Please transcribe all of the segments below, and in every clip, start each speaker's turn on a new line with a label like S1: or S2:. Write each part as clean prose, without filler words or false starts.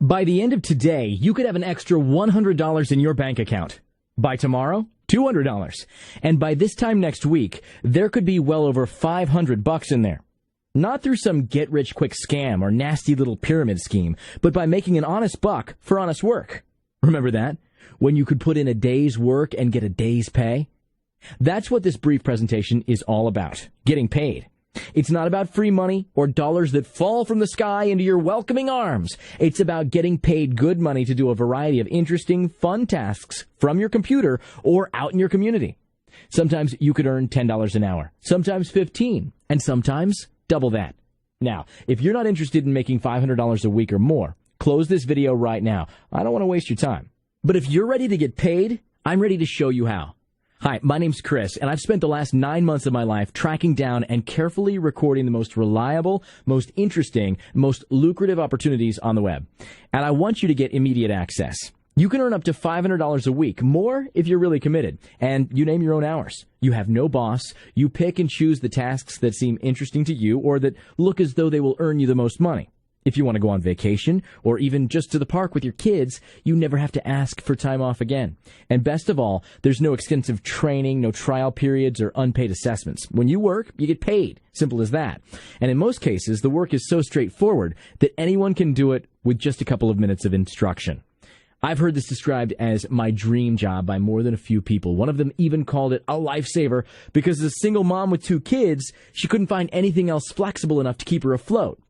S1: By the end of today, you could have an extra $100 in your bank account. By tomorrow, $200. And by this time next week, there could be well over $500 in there. Not through some get-rich-quick scam or nasty little pyramid scheme, but by making an honest buck for honest work. Remember that? When you could put in a day's work and get a day's pay? That's what this brief presentation is all about, getting paid. It's not about free money or dollars that fall from the sky into your welcoming arms. It's about getting paid good money to do a variety of interesting, fun tasks from your computer or out in your community. Sometimes you could earn $10 an hour, sometimes $15, and sometimes double that. Now, if you're not interested in making $500 a week or more, close this video right now. I don't want to waste your time. But if you're ready to get paid, I'm ready to show you how. Hi, my name's Chris, and I've spent the last 9 months of my life tracking down and carefully recording the most reliable, most interesting, most lucrative opportunities on the web. And I want you to get immediate access. You can earn up to $500 a week, more if you're really committed, and you name your own hours. You have no boss. You pick and choose the tasks that seem interesting to you or that look as though they will earn you the most money. If you want to go on vacation or even just to the park with your kids, you never have to ask for time off again. And best of all, there's no extensive training, no trial periods or unpaid assessments. When you work, you get paid. Simple as that. And in most cases, the work is so straightforward that anyone can do it with just a couple of minutes of instruction. I've heard this described as my dream job by more than a few people. One of them even called it a lifesaver because as a single mom with 2 kids, she couldn't find anything else flexible enough to keep her afloat.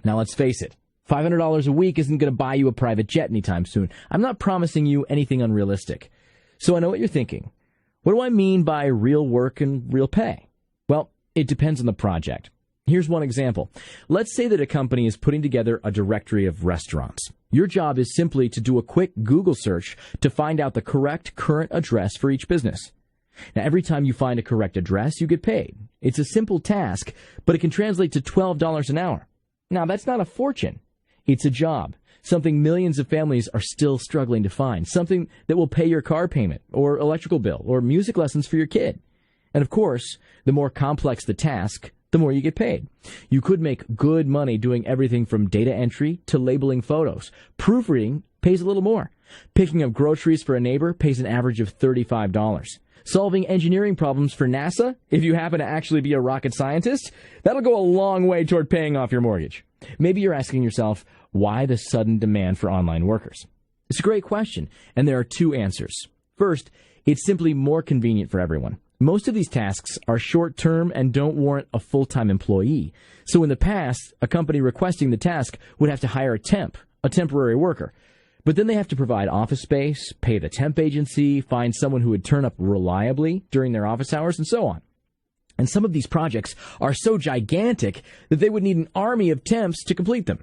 S1: Now, let's face it, $500 a week isn't going to buy you a private jet anytime soon. I'm not promising you anything unrealistic. So I know what you're thinking. What do I mean by real work and real pay? Well, it depends on the project. Here's one example. Let's say that a company is putting together a directory of restaurants. Your job is simply to do a quick Google search to find out the correct current address for each business. Now, every time you find a correct address, you get paid. It's a simple task, but it can translate to $12 an hour. Now, that's not a fortune. It's a job, something millions of families are still struggling to find, something that will pay your car payment or electrical bill or music lessons for your kid. And of course, the more complex the task, the more you get paid. You could make good money doing everything from data entry to labeling photos. Proofreading pays a little more. Picking up groceries for a neighbor pays an average of $35. Solving engineering problems for NASA, if you happen to actually be a rocket scientist, that'll go a long way toward paying off your mortgage. Maybe you're asking yourself, why the sudden demand for online workers? It's a great question, and there are 2 answers. First, it's simply more convenient for everyone. Most of these tasks are short-term and don't warrant a full-time employee. So in the past, a company requesting the task would have to hire a temporary worker. But then they have to provide office space, pay the temp agency, find someone who would turn up reliably during their office hours, and so on. And some of these projects are so gigantic that they would need an army of temps to complete them.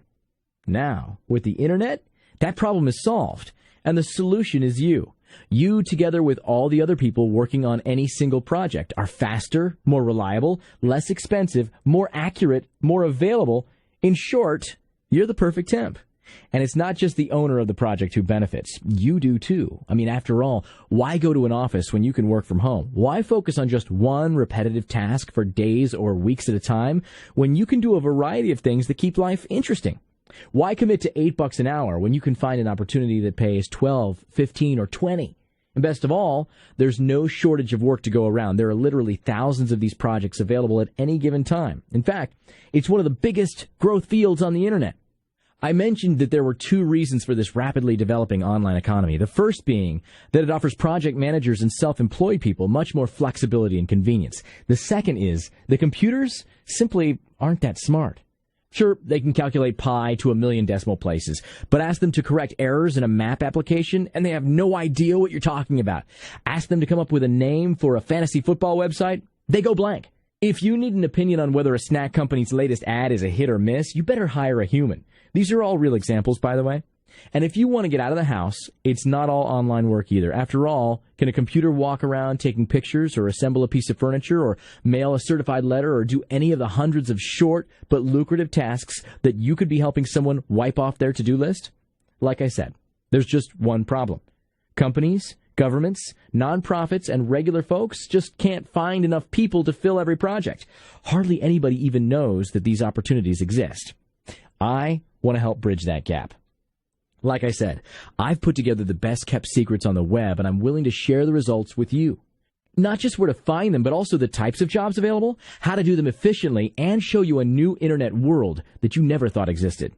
S1: Now, with the internet, that problem is solved, and the solution is you. You, together with all the other people working on any single project, are faster, more reliable, less expensive, more accurate, more available. In short, you're the perfect temp. And it's not just the owner of the project who benefits. You do too. I mean, after all, why go to an office when you can work from home? Why focus on just one repetitive task for days or weeks at a time when you can do a variety of things that keep life interesting? Why commit to $8 an hour when you can find an opportunity that pays 12, 15, or 20? And best of all, there's no shortage of work to go around. There are literally thousands of these projects available at any given time. In fact, it's one of the biggest growth fields on the internet. I mentioned that there were 2 reasons for this rapidly developing online economy. The first being that it offers project managers and self-employed people much more flexibility and convenience. The second is the computers simply aren't that smart. Sure, they can calculate pi to 1,000,000 decimal places, but ask them to correct errors in a map application, and they have no idea what you're talking about. Ask them to come up with a name for a fantasy football website, they go blank. If you need an opinion on whether a snack company's latest ad is a hit or miss, you better hire a human. These are all real examples, by the way. And if you want to get out of the house, it's not all online work either. After all, can a computer walk around taking pictures or assemble a piece of furniture or mail a certified letter or do any of the hundreds of short but lucrative tasks that you could be helping someone wipe off their to-do list? Like I said, there's just one problem. Companies, governments, nonprofits, and regular folks just can't find enough people to fill every project. Hardly anybody even knows that these opportunities exist. I want to help bridge that gap. Like I said, I've put together the best kept secrets on the web, and I'm willing to share the results with you. Not just where to find them, but also the types of jobs available, how to do them efficiently, and show you a new internet world that you never thought existed.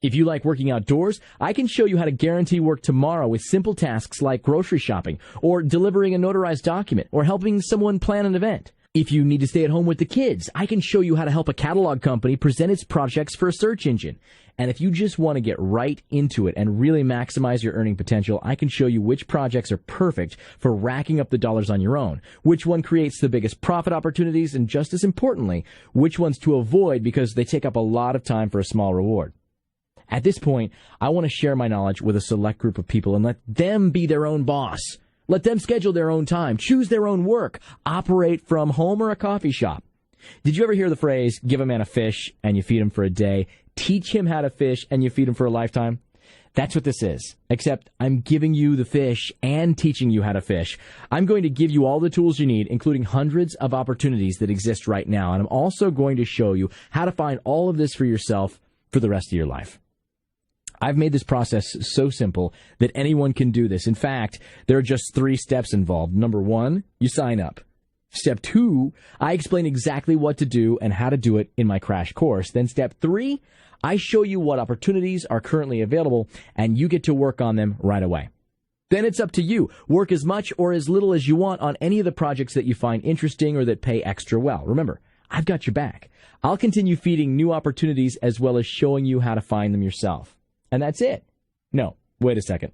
S1: If you like working outdoors, I can show you how to guarantee work tomorrow with simple tasks like grocery shopping, or delivering a notarized document, or helping someone plan an event. If you need to stay at home with the kids, I can show you how to help a catalog company present its projects for a search engine. And if you just want to get right into it and really maximize your earning potential, I can show you which projects are perfect for racking up the dollars on your own, which one creates the biggest profit opportunities, and just as importantly, which ones to avoid because they take up a lot of time for a small reward. At this point, I want to share my knowledge with a select group of people and let them be their own boss. Let them schedule their own time, choose their own work, operate from home or a coffee shop. Did you ever hear the phrase, give a man a fish and you feed him for a day, teach him how to fish and you feed him for a lifetime? That's what this is, except I'm giving you the fish and teaching you how to fish. I'm going to give you all the tools you need, including hundreds of opportunities that exist right now, and I'm also going to show you how to find all of this for yourself for the rest of your life. I've made this process so simple that anyone can do this. In fact, there are just 3 steps involved. Number 1, you sign up. Step 2, I explain exactly what to do and how to do it in my crash course. Then step 3, I show you what opportunities are currently available, and you get to work on them right away. Then it's up to you. Work as much or as little as you want on any of the projects that you find interesting or that pay extra well. Remember, I've got your back. I'll continue feeding new opportunities as well as showing you how to find them yourself. And that's it. No, wait a second.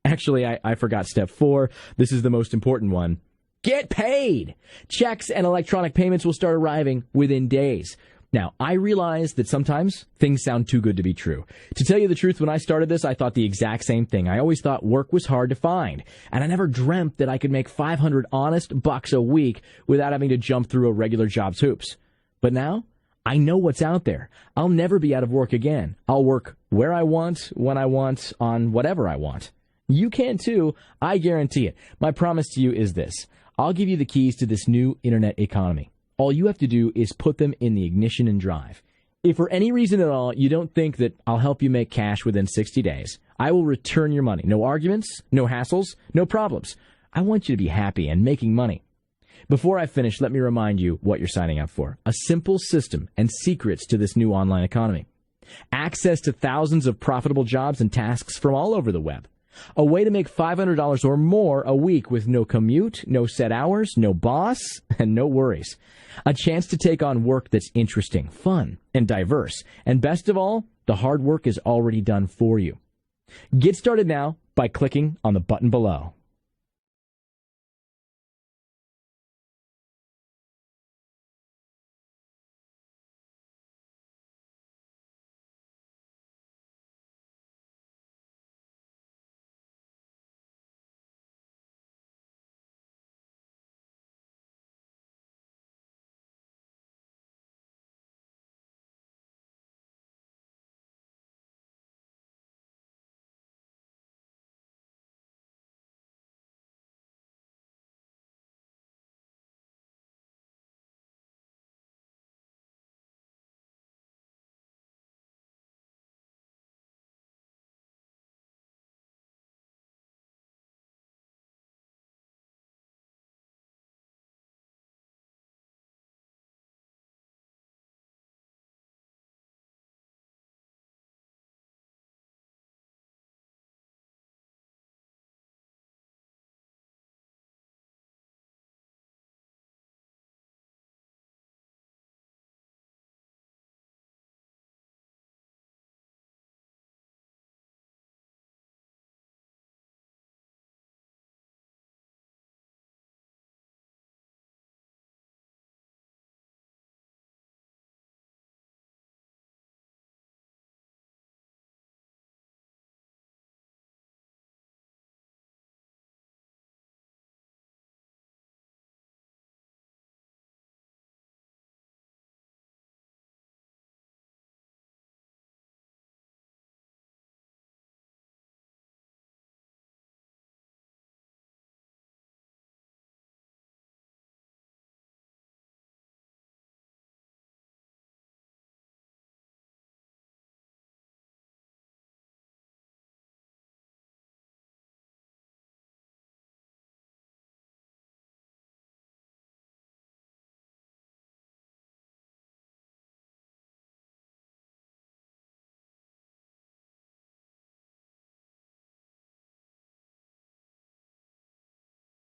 S1: Actually, I forgot step 4. This is the most important one. Get paid! Checks and electronic payments will start arriving within days. Now, I realize that sometimes things sound too good to be true. To tell you the truth, when I started this, I thought the exact same thing. I always thought work was hard to find, and I never dreamt that I could make 500 honest bucks a week without having to jump through a regular job's hoops. But now, I know what's out there. I'll never be out of work again. I'll work where I want, when I want, on whatever I want. You can too. I guarantee it. My promise to you is this. I'll give you the keys to this new internet economy. All you have to do is put them in the ignition and drive. If for any reason at all you don't think that I'll help you make cash within 60 days, I will return your money. No arguments, no hassles, no problems. I want you to be happy and making money. Before I finish, let me remind you what you're signing up for. A simple system and secrets to this new online economy. Access to thousands of profitable jobs and tasks from all over the web. A way to make $500 or more a week with no commute, no set hours, no boss, and no worries. A chance to take on work that's interesting, fun, and diverse. And best of all, the hard work is already done for you. Get started now by clicking on the button below.